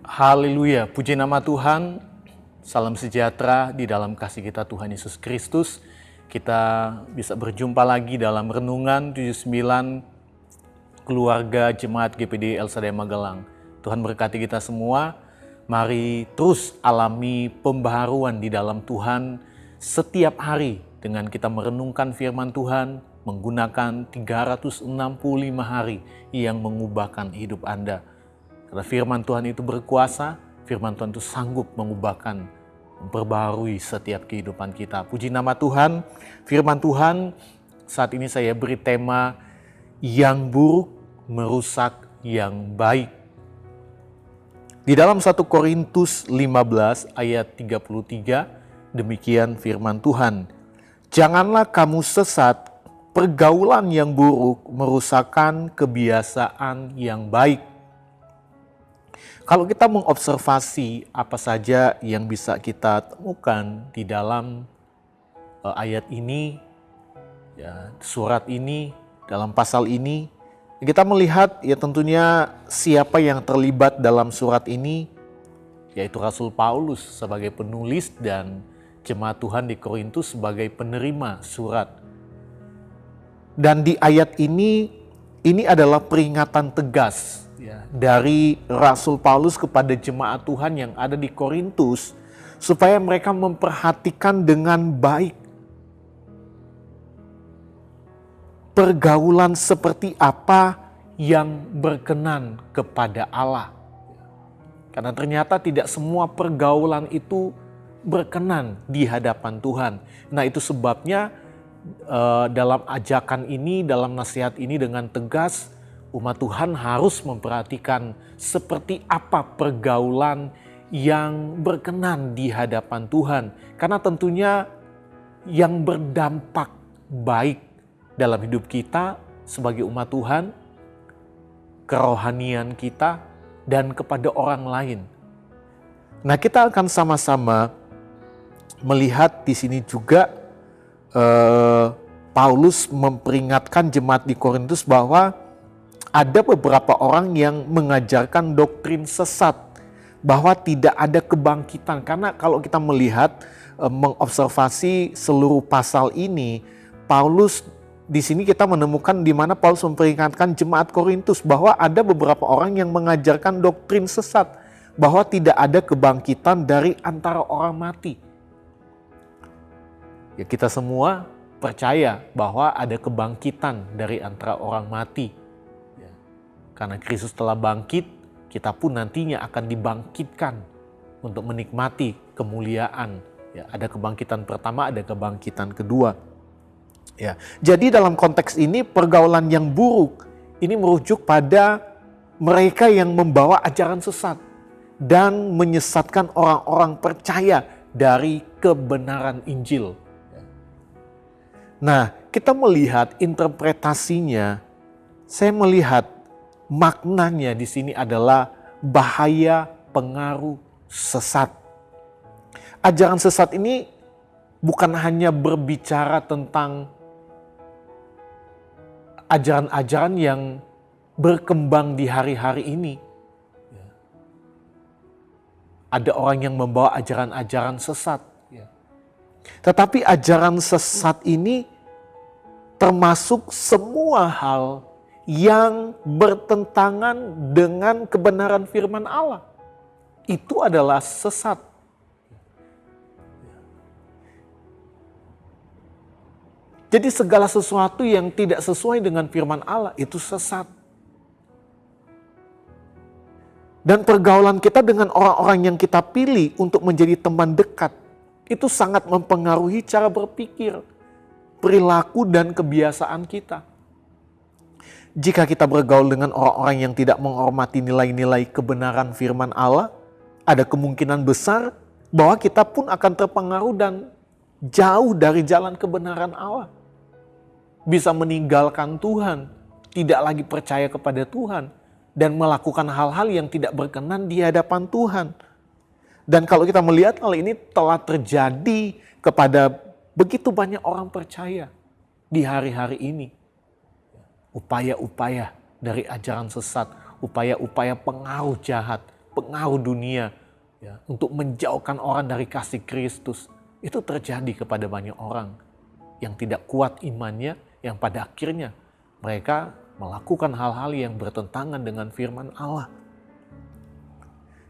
Haleluya, puji nama Tuhan, salam sejahtera di dalam kasih kita Tuhan Yesus Kristus. Kita bisa berjumpa lagi dalam Renungan 79 Keluarga Jemaat GPD El Shaddai Magelang. Tuhan berkati kita semua, mari terus alami pembaharuan di dalam Tuhan setiap hari dengan kita merenungkan firman Tuhan, menggunakan 365 hari yang mengubahkan hidup Anda. Karena firman Tuhan itu berkuasa, firman Tuhan itu sanggup mengubahkan, memperbaharui setiap kehidupan kita. Puji nama Tuhan, firman Tuhan saat ini saya beri tema yang buruk merusak yang baik. Di dalam 1 Korintus 15 ayat 33, demikian firman Tuhan. Janganlah kamu sesat, pergaulan yang buruk merusakkan kebiasaan yang baik. Kalau kita mengobservasi apa saja yang bisa kita temukan di dalam ayat ini, ya, surat ini, dalam pasal ini, kita melihat ya tentunya siapa yang terlibat dalam surat ini, yaitu Rasul Paulus sebagai penulis dan jemaat Tuhan di Korintus sebagai penerima surat. Dan di ayat ini adalah peringatan tegas ya, dari Rasul Paulus kepada jemaat Tuhan yang ada di Korintus supaya mereka memperhatikan dengan baik pergaulan seperti apa yang berkenan kepada Allah. Karena ternyata tidak semua pergaulan itu berkenan di hadapan Tuhan. Nah, itu sebabnya dalam ajakan ini, dalam nasihat ini dengan tegas, umat Tuhan harus memperhatikan seperti apa pergaulan yang berkenan di hadapan Tuhan. Karena tentunya yang berdampak baik dalam hidup kita sebagai umat Tuhan, kerohanian kita, dan kepada orang lain. Nah, kita akan sama-sama melihat di sini juga Paulus memperingatkan jemaat di Korintus bahwa ada beberapa orang yang mengajarkan doktrin sesat bahwa tidak ada kebangkitan. Karena kalau kita melihat, mengobservasi seluruh pasal ini, Paulus di sini kita menemukan di mana Paulus memperingatkan jemaat Korintus bahwa ada beberapa orang yang mengajarkan doktrin sesat bahwa tidak ada kebangkitan dari antara orang mati. Ya, kita semua percaya bahwa ada kebangkitan dari antara orang mati. Ya. Karena Kristus telah bangkit, kita pun nantinya akan dibangkitkan untuk menikmati kemuliaan. Ya, ada kebangkitan pertama, ada kebangkitan kedua. Ya. Jadi dalam konteks ini pergaulan yang buruk ini merujuk pada mereka yang membawa ajaran sesat dan menyesatkan orang-orang percaya dari kebenaran Injil. Nah, kita melihat interpretasinya, saya melihat maknanya di sini adalah bahaya pengaruh sesat. Ajaran sesat ini bukan hanya berbicara tentang ajaran-ajaran yang berkembang di hari-hari ini. Ada orang yang membawa ajaran-ajaran sesat. Tetapi ajaran sesat ini termasuk semua hal yang bertentangan dengan kebenaran firman Allah. Itu adalah sesat. Jadi segala sesuatu yang tidak sesuai dengan firman Allah itu sesat. Dan pergaulan kita dengan orang-orang yang kita pilih untuk menjadi teman dekat itu sangat mempengaruhi cara berpikir, perilaku dan kebiasaan kita. Jika kita bergaul dengan orang-orang yang tidak menghormati nilai-nilai kebenaran firman Allah, ada kemungkinan besar bahwa kita pun akan terpengaruh dan jauh dari jalan kebenaran Allah. Bisa meninggalkan Tuhan, tidak lagi percaya kepada Tuhan, dan melakukan hal-hal yang tidak berkenan di hadapan Tuhan. Dan kalau kita melihat hal ini telah terjadi kepada begitu banyak orang percaya di hari-hari ini. Upaya-upaya dari ajaran sesat, upaya-upaya pengaruh jahat pengaruh dunia, ya, untuk menjauhkan orang dari kasih Kristus. Itu terjadi kepada banyak orang yang tidak kuat imannya, yang pada akhirnya mereka melakukan hal-hal yang bertentangan dengan firman Allah.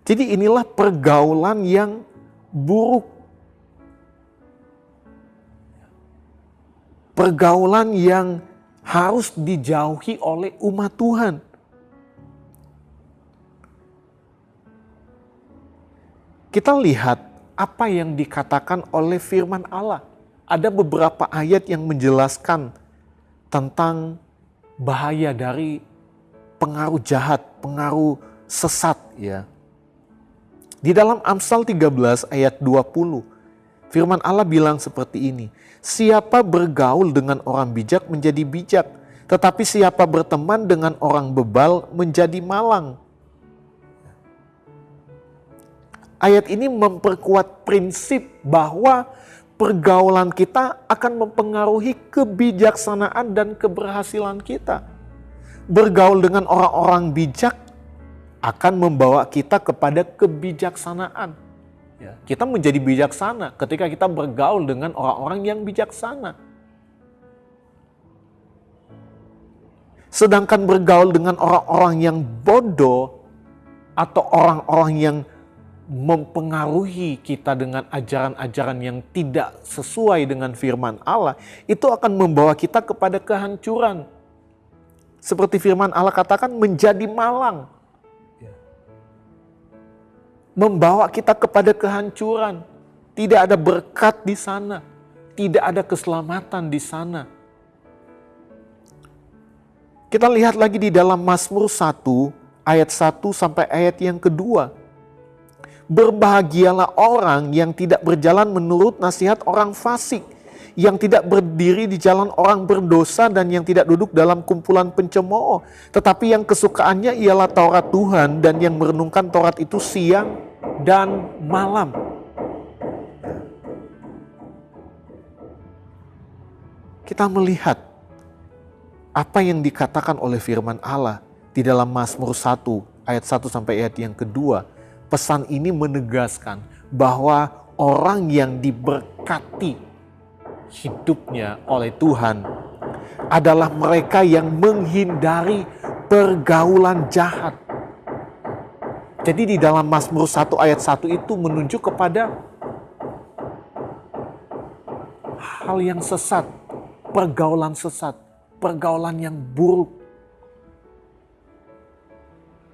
Jadi inilah pergaulan yang buruk. Pergaulan yang harus dijauhi oleh umat Tuhan. Kita lihat apa yang dikatakan oleh firman Allah. Ada beberapa ayat yang menjelaskan tentang bahaya dari pengaruh jahat, pengaruh sesat, ya. Di dalam Amsal 13 ayat 20, firman Allah bilang seperti ini, siapa bergaul dengan orang bijak menjadi bijak, tetapi siapa berteman dengan orang bebal menjadi malang. Ayat ini memperkuat prinsip bahwa pergaulan kita akan mempengaruhi kebijaksanaan dan keberhasilan kita. Bergaul dengan orang-orang bijak akan membawa kita kepada kebijaksanaan. Ya, kita menjadi bijaksana ketika kita bergaul dengan orang-orang yang bijaksana. Sedangkan bergaul dengan orang-orang yang bodoh atau orang-orang yang mempengaruhi kita dengan ajaran-ajaran yang tidak sesuai dengan firman Allah, itu akan membawa kita kepada kehancuran. Seperti firman Allah katakan, menjadi malang. Membawa kita kepada kehancuran. Tidak ada berkat di sana. Tidak ada keselamatan di sana. Kita lihat lagi di dalam Mazmur 1 ayat 1 sampai ayat yang kedua. Berbahagialah orang yang tidak berjalan menurut nasihat orang fasik, yang tidak berdiri di jalan orang berdosa dan yang tidak duduk dalam kumpulan pencemooh, tetapi yang kesukaannya ialah Taurat Tuhan dan yang merenungkan Taurat itu siang dan malam. Kita melihat apa yang dikatakan oleh firman Allah di dalam Mazmur 1 ayat 1 sampai ayat yang kedua. Pesan ini menegaskan bahwa orang yang diberkati hidupnya oleh Tuhan adalah mereka yang menghindari pergaulan jahat. Jadi di dalam Mazmur 1 ayat 1 itu menunjuk kepada hal yang sesat, pergaulan yang buruk.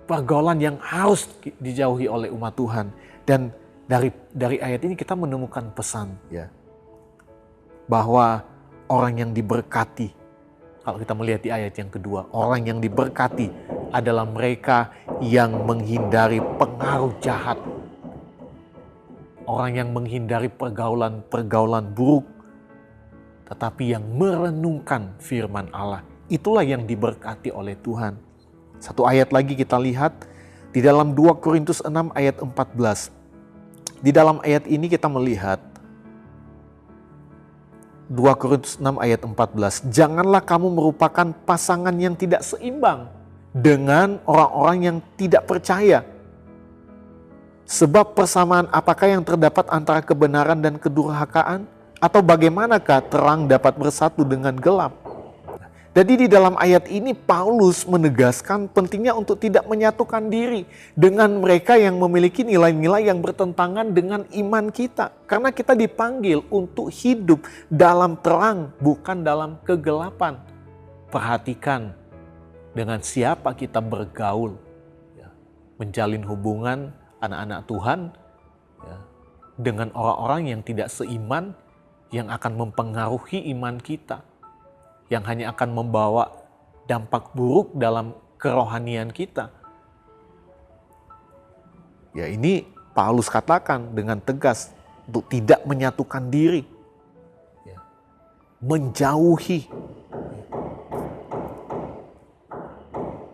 Pergaulan yang harus dijauhi oleh umat Tuhan. Dan dari ayat ini kita menemukan pesan, ya, bahwa orang yang diberkati, kalau kita melihat di ayat yang kedua, orang yang diberkati adalah mereka yang menghindari pengaruh jahat. Orang yang menghindari pergaulan buruk, tetapi yang merenungkan firman Allah. Itulah yang diberkati oleh Tuhan. Satu ayat lagi kita lihat di dalam 2 Korintus 6 ayat 14. Di dalam ayat ini kita melihat 2 Korintus 6 ayat 14. Janganlah kamu merupakan pasangan yang tidak seimbang dengan orang-orang yang tidak percaya. Sebab persamaan apakah yang terdapat antara kebenaran dan kedurhakaan? Atau bagaimanakah terang dapat bersatu dengan gelap? Jadi di dalam ayat ini Paulus menegaskan pentingnya untuk tidak menyatukan diri dengan mereka yang memiliki nilai-nilai yang bertentangan dengan iman kita. Karena kita dipanggil untuk hidup dalam terang, bukan dalam kegelapan. Perhatikan dengan siapa kita bergaul. Menjalin hubungan anak-anak Tuhan dengan orang-orang yang tidak seiman, yang akan mempengaruhi iman kita. Yang hanya akan membawa dampak buruk dalam kerohanian kita. Ya, ini Paulus katakan dengan tegas untuk tidak menyatukan diri. Ya, menjauhi.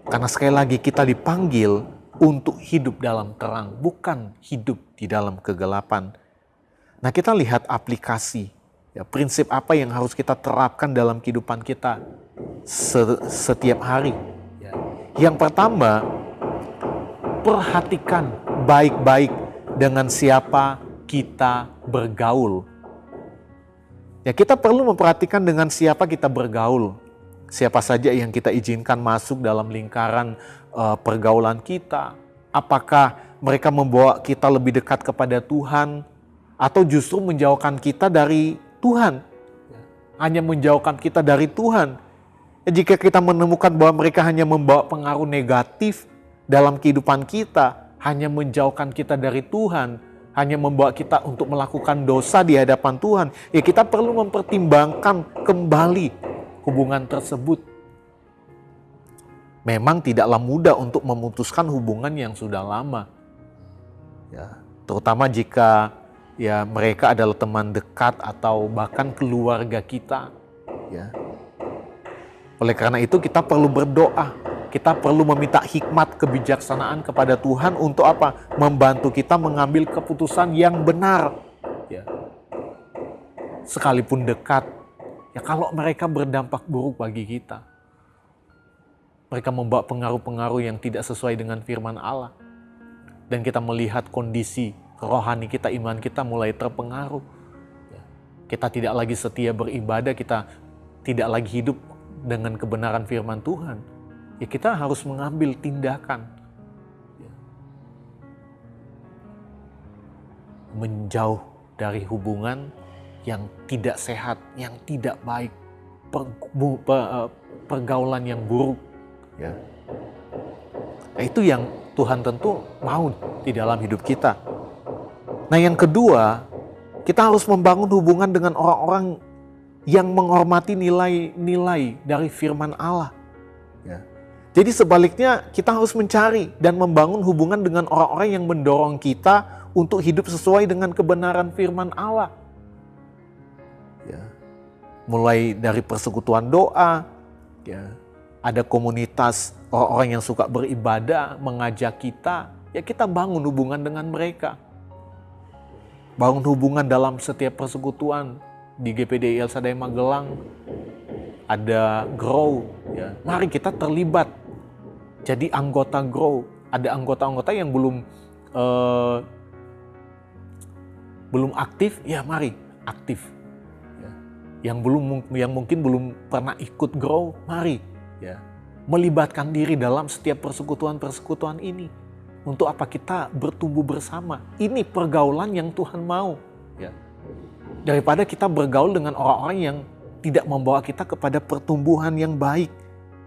Karena sekali lagi kita dipanggil untuk hidup dalam terang, bukan hidup di dalam kegelapan. Nah, kita lihat aplikasi. Ya, prinsip apa yang harus kita terapkan dalam kehidupan kita setiap hari. Ya. Yang pertama, perhatikan baik-baik dengan siapa kita bergaul. Ya, kita perlu memperhatikan dengan siapa kita bergaul. Siapa saja yang kita izinkan masuk dalam lingkaran pergaulan kita. Apakah mereka membawa kita lebih dekat kepada Tuhan atau justru menjauhkan kita dari Tuhan? Hanya menjauhkan kita dari Tuhan. Ya, jika kita menemukan bahwa mereka hanya membawa pengaruh negatif dalam kehidupan kita, hanya menjauhkan kita dari Tuhan, hanya membawa kita untuk melakukan dosa di hadapan Tuhan, ya kita perlu mempertimbangkan kembali hubungan tersebut. Memang tidaklah mudah untuk memutuskan hubungan yang sudah lama. Ya, terutama jika ya mereka adalah teman dekat atau bahkan keluarga kita. Ya. Oleh karena itu kita perlu berdoa. Kita perlu meminta hikmat kebijaksanaan kepada Tuhan untuk apa? Membantu kita mengambil keputusan yang benar. Ya. Sekalipun dekat, ya kalau mereka berdampak buruk bagi kita. Mereka membawa pengaruh-pengaruh yang tidak sesuai dengan firman Allah. Dan kita melihat kondisi rohani kita, iman kita mulai terpengaruh. Ya. Kita tidak lagi setia beribadah, kita tidak lagi hidup dengan kebenaran firman Tuhan. Ya kita harus mengambil tindakan. Menjauh dari hubungan yang tidak sehat, yang tidak baik. Pergaulan yang buruk. Ya. Nah, itu yang Tuhan tentu mau di dalam hidup kita. Nah yang kedua, kita harus membangun hubungan dengan orang-orang yang menghormati nilai-nilai dari firman Allah. Ya. Jadi sebaliknya kita harus mencari dan membangun hubungan dengan orang-orang yang mendorong kita untuk hidup sesuai dengan kebenaran firman Allah. Ya. Mulai dari persekutuan doa, ya. Ada komunitas orang-orang yang suka beribadah, mengajak kita, ya kita bangun hubungan dengan mereka. Bangun hubungan dalam setiap persekutuan. Di GPD El Shaddai Magelang ada Grow, ya. Mari kita terlibat. Jadi anggota Grow, ada anggota-anggota yang belum aktif, ya mari aktif. Ya. Yang mungkin belum pernah ikut Grow, mari ya melibatkan diri dalam setiap persekutuan ini. Untuk apa? Kita bertumbuh bersama. Ini pergaulan yang Tuhan mau. Ya. Daripada kita bergaul dengan orang-orang yang tidak membawa kita kepada pertumbuhan yang baik,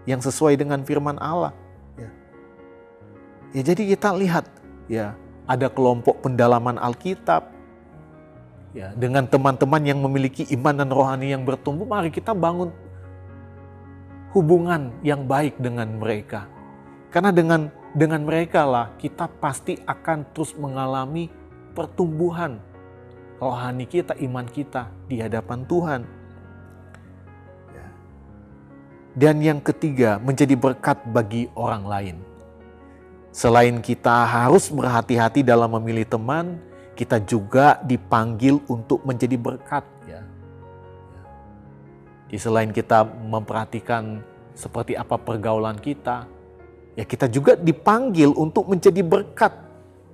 yang sesuai dengan firman Allah. Ya, jadi kita lihat, ya ada kelompok pendalaman Alkitab, ya dengan teman-teman yang memiliki iman dan rohani yang bertumbuh, mari kita bangun hubungan yang baik dengan mereka. Karena dengan mereka lah kita pasti akan terus mengalami pertumbuhan rohani kita, iman kita di hadapan Tuhan. Dan yang ketiga, menjadi berkat bagi orang lain. Selain kita harus berhati-hati dalam memilih teman, kita juga dipanggil untuk menjadi berkat. Ya. Jadi selain kita memperhatikan seperti apa pergaulan kita, ya kita juga dipanggil untuk menjadi berkat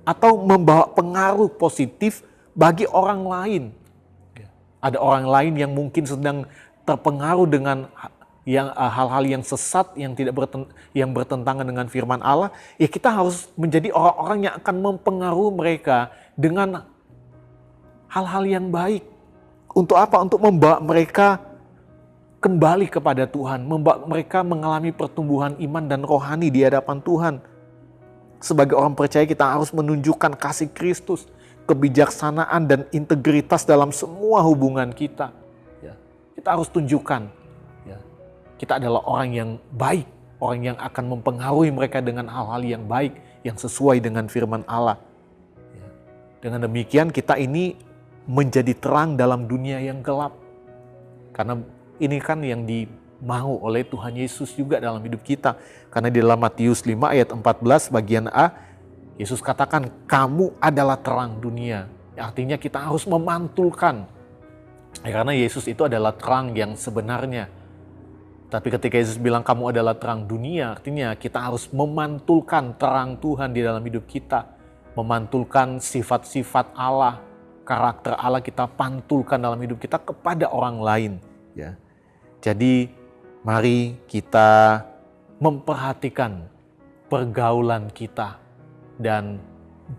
atau membawa pengaruh positif bagi orang lain. Ada orang lain yang mungkin sedang terpengaruh dengan hal-hal yang sesat, yang bertentangan dengan firman Allah, ya kita harus menjadi orang-orang yang akan mempengaruhi mereka dengan hal-hal yang baik. Untuk apa? Untuk membawa mereka kembali kepada Tuhan, membawa mereka mengalami pertumbuhan iman dan rohani di hadapan Tuhan. Sebagai orang percaya kita harus menunjukkan kasih Kristus, kebijaksanaan dan integritas dalam semua hubungan kita. Ya, kita harus tunjukkan. Kita adalah orang yang baik, orang yang akan mempengaruhi mereka dengan hal-hal yang baik, yang sesuai dengan firman Allah. Dengan demikian kita ini menjadi terang dalam dunia yang gelap. Karena ini kan yang dimau oleh Tuhan Yesus juga dalam hidup kita. Karena di dalam Matius 5 ayat 14 bagian A, Yesus katakan kamu adalah terang dunia. Artinya kita harus memantulkan. Karena Yesus itu adalah terang yang sebenarnya. Tapi ketika Yesus bilang kamu adalah terang dunia, artinya kita harus memantulkan terang Tuhan di dalam hidup kita. memantulkan sifat-sifat Allah, karakter Allah kita pantulkan dalam hidup kita kepada orang lain. Ya. Jadi mari kita memperhatikan pergaulan kita dan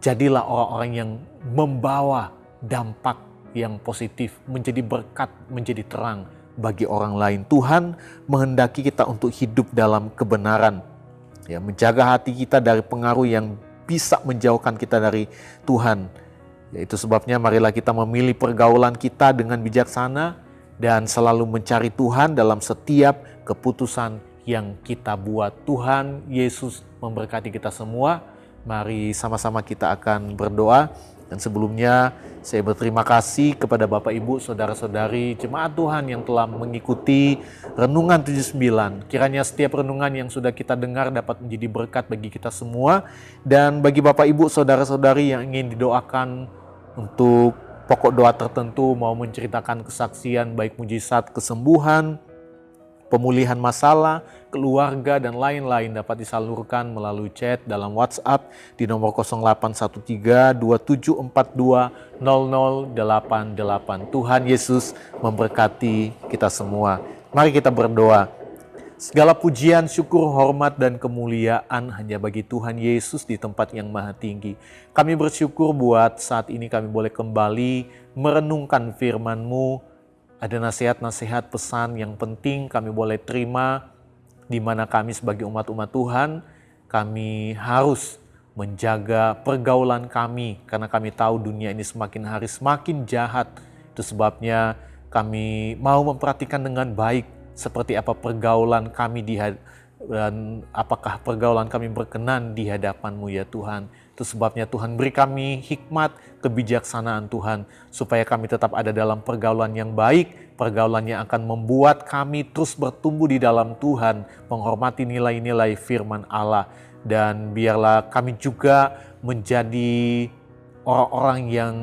jadilah orang-orang yang membawa dampak yang positif, menjadi berkat, menjadi terang bagi orang lain. Tuhan menghendaki kita untuk hidup dalam kebenaran, ya, menjaga hati kita dari pengaruh yang bisa menjauhkan kita dari Tuhan. Ya, itu sebabnya marilah kita memilih pergaulan kita dengan bijaksana dan selalu mencari Tuhan dalam setiap keputusan yang kita buat. Tuhan Yesus memberkati kita semua. Mari sama-sama kita akan berdoa. Dan sebelumnya saya berterima kasih kepada Bapak Ibu, Saudara-saudari, jemaat Tuhan yang telah mengikuti Renungan 79. Kiranya setiap renungan yang sudah kita dengar dapat menjadi berkat bagi kita semua. Dan bagi Bapak Ibu, Saudara-saudari yang ingin didoakan untuk pokok doa tertentu, mau menceritakan kesaksian baik mujizat, kesembuhan, pemulihan masalah, keluarga, dan lain-lain dapat disalurkan melalui chat dalam WhatsApp di nomor 0813-2742-0088. Tuhan Yesus memberkati kita semua. Mari kita berdoa. Segala pujian, syukur, hormat, dan kemuliaan hanya bagi Tuhan Yesus di tempat yang maha tinggi. Kami bersyukur buat saat ini kami boleh kembali merenungkan firman-Mu. Ada nasihat-nasihat pesan yang penting kami boleh terima, di mana kami sebagai umat-umat Tuhan, kami harus menjaga pergaulan kami, karena kami tahu dunia ini semakin hari semakin jahat. Itu sebabnya kami mau memperhatikan dengan baik seperti apa pergaulan kami dan apakah pergaulan kami berkenan di hadapan-Mu ya Tuhan. Itu sebabnya Tuhan beri kami hikmat, kebijaksanaan Tuhan, supaya kami tetap ada dalam pergaulan yang baik, pergaulan yang akan membuat kami terus bertumbuh di dalam Tuhan, menghormati nilai-nilai firman Allah. Dan biarlah kami juga menjadi orang-orang yang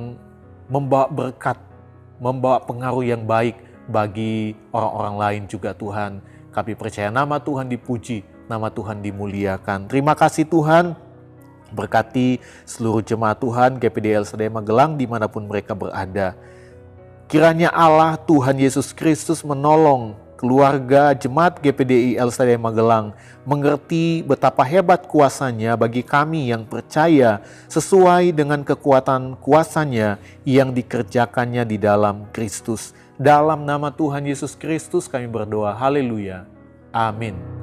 membawa berkat, membawa pengaruh yang baik bagi orang-orang lain juga Tuhan. Kami percaya nama Tuhan dipuji, nama Tuhan dimuliakan. Terima kasih Tuhan. Berkati seluruh jemaat Tuhan GPD LSD Magelang dimanapun mereka berada. Kiranya Allah Tuhan Yesus Kristus menolong keluarga jemaat GPDI LSD Magelang mengerti betapa hebat kuasa-Nya bagi kami yang percaya sesuai dengan kekuatan kuasa-Nya yang dikerjakannya di dalam Kristus. Dalam nama Tuhan Yesus Kristus kami berdoa. Haleluya. Amin.